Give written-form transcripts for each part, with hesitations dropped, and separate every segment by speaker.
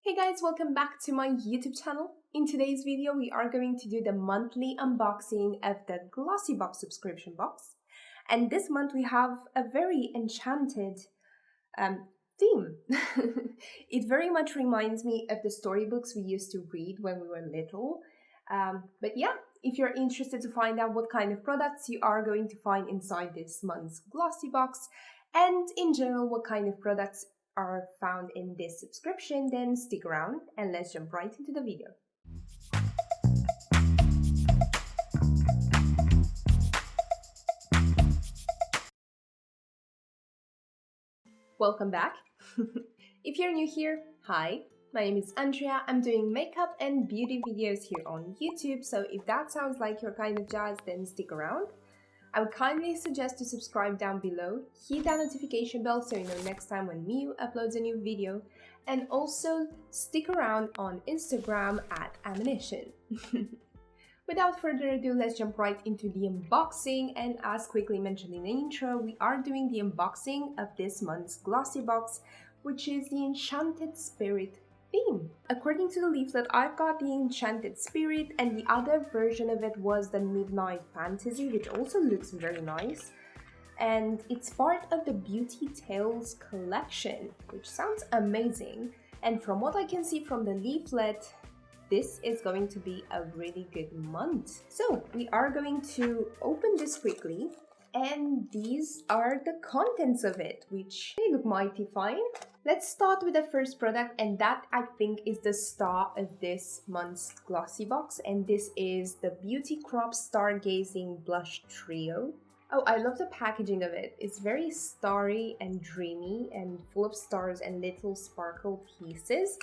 Speaker 1: Hey guys, welcome back to my YouTube channel. In today's video, we are going to do the monthly unboxing of the Glossybox subscription box. And this month we have a very enchanted theme. It very much reminds me of the storybooks we used to read when we were little. But yeah, if you're interested to find out what kind of products you are going to find inside this month's Glossybox, and in general what kind of products are found in this subscription, then stick around and let's jump right into the video. Welcome back. If you're new here, hi, my name is Andrea. I'm doing makeup and beauty videos here on YouTube, so if that sounds like your kind of jazz, then stick around. I would kindly suggest to subscribe down below, hit that notification bell so you know next time when Mew uploads a new video, and also stick around on Instagram at amewnition. Without further ado, let's jump right into the unboxing, and as quickly mentioned in the intro, we are doing the unboxing of this month's Glossybox, which is the Enchanted Spirit theme. According to the leaflet, I've got the Enchanted Spirit, and the other version of it was the Midnight Fantasy, which also looks very nice. And it's part of the Beauty Tales collection, which sounds amazing. And from what I can see from the leaflet, this is going to be a really good month. So we are going to open this quickly. And these are the contents of it, which they look mighty fine. Let's start with the first product, and that I think is the star of this month's Glossybox, and this is the Beauty Crop Stargazing Blush Trio. Oh, I love the packaging of it. It's very starry and dreamy and full of stars and little sparkle pieces.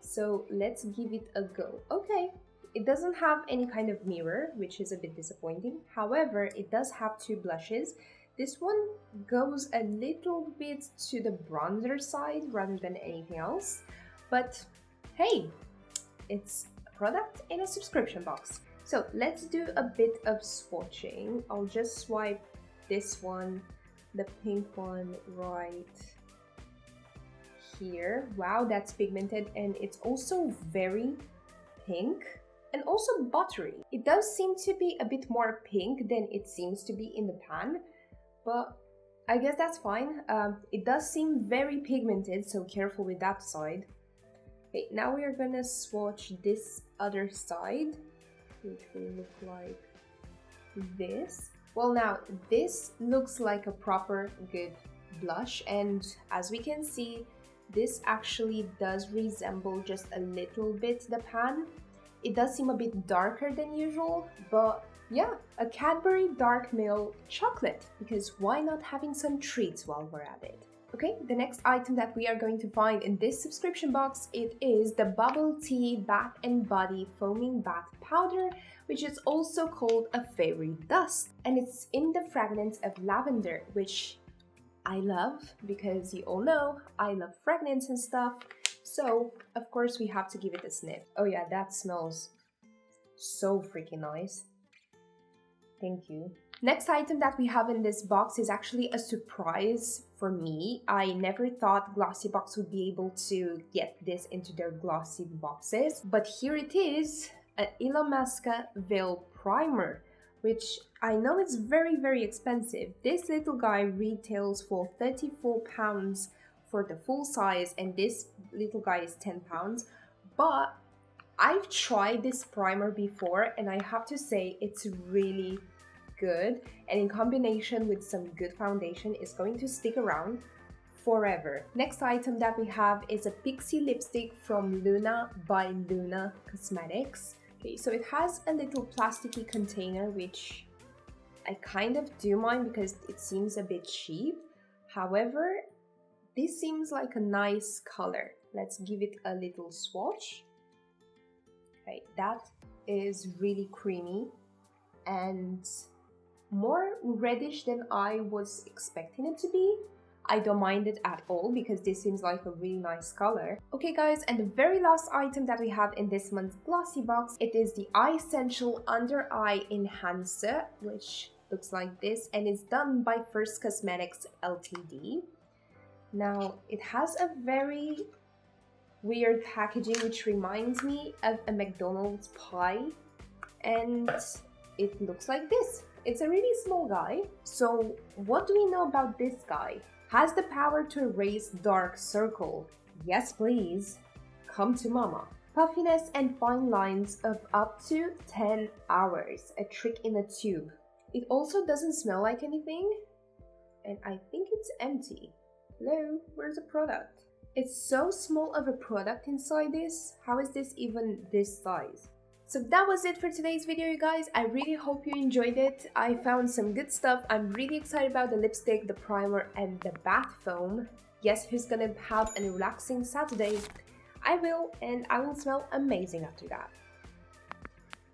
Speaker 1: So let's give it a go. Okay. It doesn't have any kind of mirror, which is a bit disappointing. However, it does have two blushes. This one goes a little bit to the bronzer side rather than anything else. But hey, it's a product in a subscription box. So let's do a bit of swatching. I'll just swipe this one, the pink one right here. Wow, that's pigmented, and it's also very pink. And also buttery. It does seem to be a bit more pink than it seems to be in the pan, but I guess that's fine. It does seem very pigmented, so careful with that side. Okay, now we are gonna swatch this other side, which will look like this. Well, now this looks like a proper good blush, and as we can see, this actually does resemble just a little bit the pan. It does seem a bit darker than usual, but yeah, a Cadbury Dark Milk chocolate, because why not having some treats while we're at it? Okay, the next item that we are going to find in this subscription box, it is the Bubble Tea Bath and Body Foaming Bath Powder, which is also called a Fairy Dust, and it's in the fragrance of lavender, which I love because you all know I love fragrance and stuff. So, of course, we have to give it a sniff. Oh yeah, that smells so freaking nice. Thank you. Next item that we have in this box is actually a surprise for me. I never thought Glossybox would be able to get this into their glossy boxes, but here it is, an Illamasqua Veil Primer, which I know is very expensive. This little guy retails for £34 for the full size, and this little guy is £10, but I've tried this primer before and I have to say it's really good, and in combination with some good foundation is going to stick around forever. Next item that we have is a Pixie Lipstick from Luna by Luna Cosmetics. Okay, so it has a little plasticky container, which I kind of do mind because it seems a bit cheap. However, this seems like a nice color. Let's give it a little swatch. Okay, that is really creamy and more reddish than I was expecting it to be. I don't mind it at all because this seems like a really nice color. Okay guys, and the very last item that we have in this month's Glossybox, it is the Eyesential Under Eye Enhancer, which looks like this, and it's done by First Cosmetics Ltd. Now, it has a very weird packaging which reminds me of a McDonald's pie, and it looks like this. It's a really small guy. So what do we know about this guy? Has the power to erase dark circle. Yes please, come to mama. Puffiness and fine lines of up to 10 hours, a trick in a tube. It also doesn't smell like anything, and I think it's empty. Hello, where's the product? It's so small of a product inside this. How is this even this size? So that was it for today's video, you guys. I really hope you enjoyed it. I found some good stuff. I'm really excited about the lipstick, the primer, and the bath foam. Yes, who's gonna have a relaxing Saturday? I will, and I will smell amazing after that.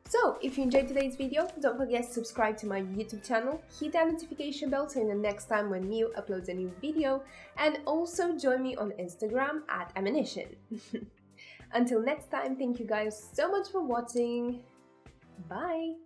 Speaker 1: So, if you enjoyed today's video, don't forget to subscribe to my YouTube channel, hit that notification bell to know the next time when Mew uploads a new video, and also join me on Instagram at amewnition. Until next time, thank you guys so much for watching. Bye!